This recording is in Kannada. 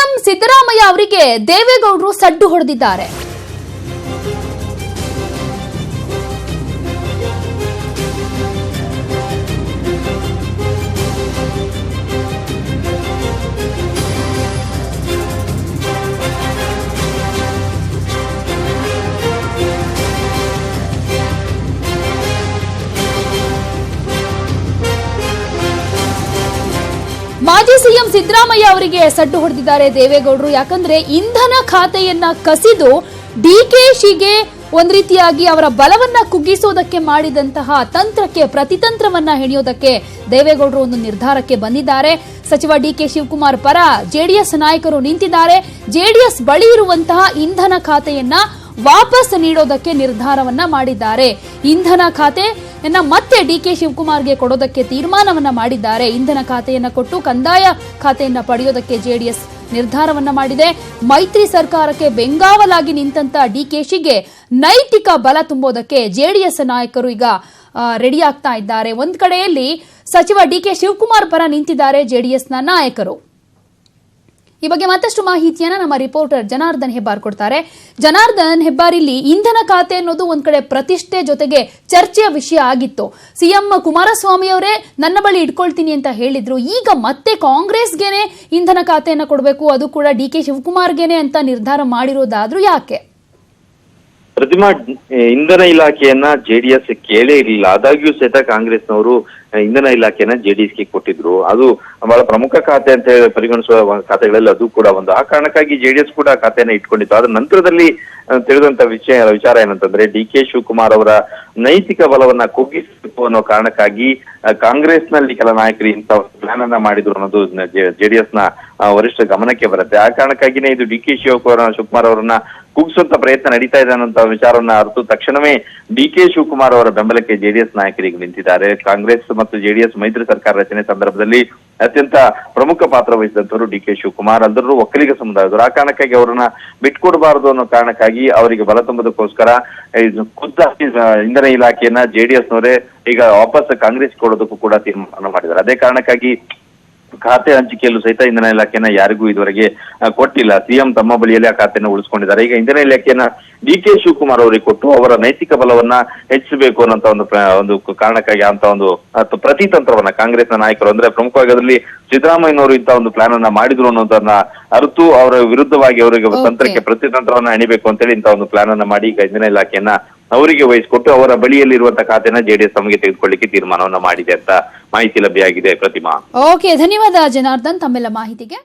ಸಿಎಂ ಸಿದ್ದರಾಮಯ್ಯ ಅವರಿಗೆ ದೇವೇಗೌಡರು ಸಡ್ಡು ಹೊಡೆದಿದ್ದಾರೆ. ಮಾಜಿ ಸಿಎಂ ಸಿದ್ದರಾಮಯ್ಯ ಅವರಿಗೆ ಸಡ್ಡು ಹೊಡೆದಿದ್ದಾರೆ ದೇವೇಗೌಡರು. ಯಾಕಂದ್ರೆ ಇಂಧನ ಖಾತೆಯನ್ನ ಕಸಿದು ಡಿಕೆಶಿಗೆ ಒಂದ್ ರೀತಿಯಾಗಿ ಅವರ ಬಲವನ್ನ ಕುಗ್ಗಿಸೋದಕ್ಕೆ ಮಾಡಿದಂತಹ ತಂತ್ರಕ್ಕೆ ಪ್ರತಿತಂತ್ರವನ್ನ ಹೆಣೆಯೋದಕ್ಕೆ ದೇವೇಗೌಡರು ಒಂದು ನಿರ್ಧಾರಕ್ಕೆ ಬಂದಿದ್ದಾರೆ. ಸಚಿವ ಡಿಕೆ ಶಿವಕುಮಾರ್ ಪರ ಜೆಡಿಎಸ್ ನಾಯಕರು ನಿಂತಿದ್ದಾರೆ. ಜೆಡಿಎಸ್ ಬಳಿ ಇರುವಂತಹ ಇಂಧನ ಖಾತೆಯನ್ನ ವಾಪಸ್ ನೀಡೋದಕ್ಕೆ ನಿರ್ಧಾರವನ್ನ ಮಾಡಿದ್ದಾರೆ. ಇಂಧನ ಖಾತೆಯನ್ನ ಮತ್ತೆ ಡಿಕೆ ಶಿವಕುಮಾರ್ಗೆ ಕೊಡೋದಕ್ಕೆ ತೀರ್ಮಾನವನ್ನ ಮಾಡಿದ್ದಾರೆ. ಇಂಧನ ಖಾತೆಯನ್ನ ಕೊಟ್ಟು ಕಂದಾಯ ಖಾತೆಯನ್ನ ಪಡೆಯೋದಕ್ಕೆ ಜೆಡಿಎಸ್ ನಿರ್ಧಾರವನ್ನ ಮಾಡಿದೆ. ಮೈತ್ರಿ ಸರ್ಕಾರಕ್ಕೆ ಬೆಂಗಾವಲಾಗಿ ನಿಂತ ಡಿಕೆಶಿಗೆ ನೈತಿಕ ಬಲ ತುಂಬೋದಕ್ಕೆ ಜೆಡಿಎಸ್ ನಾಯಕರು ಈಗ ರೆಡಿ ಆಗ್ತಾ ಇದ್ದಾರೆ. ಒಂದ್ ಕಡೆಯಲ್ಲಿ ಸಚಿವ ಡಿಕೆ ಶಿವಕುಮಾರ್ ಪರ ನಿಂತಿದ್ದಾರೆ ಜೆಡಿಎಸ್ನ ನಾಯಕರು. ಈ ಬಗ್ಗೆ ಮತ್ತಷ್ಟು ಮಾಹಿತಿಯನ್ನ ನಮ್ಮ ರಿಪೋರ್ಟರ್ ಜನಾರ್ದನ್ ಹೆಬ್ಬಾರ್ ಕೊಡ್ತಾರೆ. ಜನಾರ್ದನ್ ಹೆಬ್ಬಾರ್, ಇಲ್ಲಿ ಇಂಧನ ಖಾತೆ ಅನ್ನೋದು ಒಂದ್ ಕಡೆ ಪ್ರತಿಷ್ಠೆ ಜೊತೆಗೆ ಚರ್ಚೆಯ ವಿಷಯ ಆಗಿತ್ತು. ಸಿಎಂ ಕುಮಾರಸ್ವಾಮಿ ಅವರೇ ನನ್ನ ಬಳಿ ಇಟ್ಕೊಳ್ತೀನಿ ಅಂತ ಹೇಳಿದ್ರು. ಈಗ ಮತ್ತೆ ಕಾಂಗ್ರೆಸ್ಗೆನೆ ಇಂಧನ ಖಾತೆಯನ್ನ ಕೊಡಬೇಕು, ಅದು ಕೂಡ ಡಿಕೆ ಶಿವಕುಮಾರ್ಗೆನೆ ಅಂತ ನಿರ್ಧಾರ ಮಾಡಿರೋದಾದ್ರೂ ಯಾಕೆ? ಪ್ರತಿಮಾ, ಇಂಧನ ಇಲಾಖೆಯನ್ನ ಜೆಡಿಎಸ್ ಕೇಳೇ ಇರಲಿಲ್ಲ. ಆದಾಗ್ಯೂ ಸಹಿತ ಕಾಂಗ್ರೆಸ್ನವರು ಇಂಧನ ಇಲಾಖೆಯನ್ನ ಜೆಡಿಎಸ್ಗೆ ಕೊಟ್ಟಿದ್ರು. ಅದು ಬಹಳ ಪ್ರಮುಖ ಖಾತೆ ಅಂತ ಪರಿಗಣಿಸುವ ಖಾತೆಗಳಲ್ಲಿ ಅದು ಕೂಡ ಒಂದು. ಆ ಕಾರಣಕ್ಕಾಗಿ ಜೆಡಿಎಸ್ ಕೂಡ ಖಾತೆಯನ್ನ ಇಟ್ಕೊಂಡಿತ್ತು. ಆದ್ರೆ ನಂತರದಲ್ಲಿ ತಿಳಿದಂತ ವಿಚಾರ ಏನಂತಂದ್ರೆ, ಡಿಕೆ ಶಿವಕುಮಾರ್ ಅವರ ನೈತಿಕ ಬಲವನ್ನ ಕುಗ್ಗಿಸಬೇಕು ಅನ್ನೋ ಕಾರಣಕ್ಕಾಗಿ ಕಾಂಗ್ರೆಸ್ನಲ್ಲಿ ಕೆಲ ನಾಯಕರು ಇಂಥ ಪ್ಲಾನ್ ಅನ್ನ ಮಾಡಿದ್ರು ಅನ್ನೋದು ಜೆಡಿಎಸ್ ನ ವರಿಷ್ಠ ಗಮನಕ್ಕೆ ಬರುತ್ತೆ. ಆ ಕಾರಣಕ್ಕಾಗಿನೇ ಇದು ಡಿಕೆ ಶಿವಕುಮಾರ್ ಅವರನ್ನ ಕುಗ್ಗಿಸುವಂತ ಪ್ರಯತ್ನ ನಡೀತಾ ಇದೆ ಅನ್ನೋ ವಿಚಾರವನ್ನ ಅರಿತು ತಕ್ಷಣವೇ ಡಿಕೆ ಶಿವಕುಮಾರ್ ಅವರ ಬೆಂಬಲಕ್ಕೆ ಜೆಡಿಎಸ್ ನಾಯಕರಿಗೆ ನಿಂತಿದ್ದಾರೆ. ಕಾಂಗ್ರೆಸ್ ಮತ್ತು ಜೆಡಿಎಸ್ ಮೈತ್ರಿ ಸರ್ಕಾರ ರಚನೆ ಸಂದರ್ಭದಲ್ಲಿ ಅತ್ಯಂತ ಪ್ರಮುಖ ಪಾತ್ರ ವಹಿಸಿದಂತವರು ಡಿಕೆ ಶಿವಕುಮಾರ್, ಎಲ್ಲರೂ ಒಕ್ಕಲಿಗ ಸಮುದಾಯದವರು. ಆ ಕಾರಣಕ್ಕಾಗಿ ಅವರನ್ನ ಬಿಟ್ಕೊಡಬಾರದು ಅನ್ನೋ ಕಾರಣಕ್ಕಾಗಿ ಅವರಿಗೆ ಬಲ ತುಂಬುವುದಕ್ಕೋಸ್ಕರ ಖುದ್ದಾಗಿ ಇಂಧನ ಇಲಾಖೆಯನ್ನ ಜೆಡಿಎಸ್ ನವರೇ ಈಗ ವಾಪಸ್ ಕಾಂಗ್ರೆಸ್ ಕೊಡೋದಕ್ಕೂ ಕೂಡ ತೀರ್ಮಾನ ಮಾಡಿದ್ದಾರೆ. ಅದೇ ಕಾರಣಕ್ಕಾಗಿ ಖಾತೆ ಹಂಚಿಕೆಯಲ್ಲೂ ಸಹಿತ ಇಂಧನ ಇಲಾಖೆಯನ್ನ ಯಾರಿಗೂ ಇದುವರೆಗೆ ಕೊಟ್ಟಿಲ್ಲ. ಸಿಎಂ ತಮ್ಮ ಬಳಿಯಲ್ಲಿ ಆ ಖಾತೆಯನ್ನು ಉಳಿಸ್ಕೊಂಡಿದ್ದಾರೆ. ಈಗ ಇಂಧನ ಇಲಾಖೆಯನ್ನ ಡಿಕೆ ಶಿವಕುಮಾರ್ ಅವರಿಗೆ ಕೊಟ್ಟು ಅವರ ನೈತಿಕ ಬಲವನ್ನ ಹೆಚ್ಚಿಸಬೇಕು ಅನ್ನೋಂತ ಒಂದು ಕಾರಣಕ್ಕಾಗಿ ಅಂತ ಒಂದು ಪ್ರತಿತಂತ್ರವನ್ನ ಕಾಂಗ್ರೆಸ್ನ ನಾಯಕರು, ಅಂದ್ರೆ ಪ್ರಮುಖವಾಗಿ ಅದರಲ್ಲಿ ಸಿದ್ದರಾಮಯ್ಯನವರು ಇಂತ ಒಂದು ಪ್ಲಾನ್ ಅನ್ನ ಮಾಡಿದ್ರು ಅನ್ನೋದನ್ನ ಅರಿತು ಅವರ ವಿರುದ್ಧವಾಗಿ ಅವರಿಗೆ ತಂತ್ರಕ್ಕೆ ಪ್ರತಿತಂತ್ರವನ್ನ ಎಣಿಬೇಕು ಅಂತೇಳಿ ಇಂತ ಒಂದು ಪ್ಲಾನ್ ಅನ್ನ ಮಾಡಿ ಈಗ ಇಂಧನ ಇಲಾಖೆಯನ್ನ ಅವರಿಗೆ ವಹಿಸಿಕೊಟ್ಟು ಅವರ ಬಳಿಯಲ್ಲಿರುವಂತಹ ಖಾತೆನ ಜೆಡಿಎಸ್ ತಮಗೆ ತೆಗೆದುಕೊಳ್ಳಿಕ್ಕೆ ತೀರ್ಮಾನವನ್ನ ಮಾಡಿದೆ ಅಂತ ಮಾಹಿತಿ ಲಭ್ಯ ಆಗಿದೆ. ಪ್ರತಿಮಾ, ಓಕೆ, ಧನ್ಯವಾದ ಜನಾರ್ದನ್ ತಮ್ಮೆಲ್ಲ ಮಾಹಿತಿಗೆ.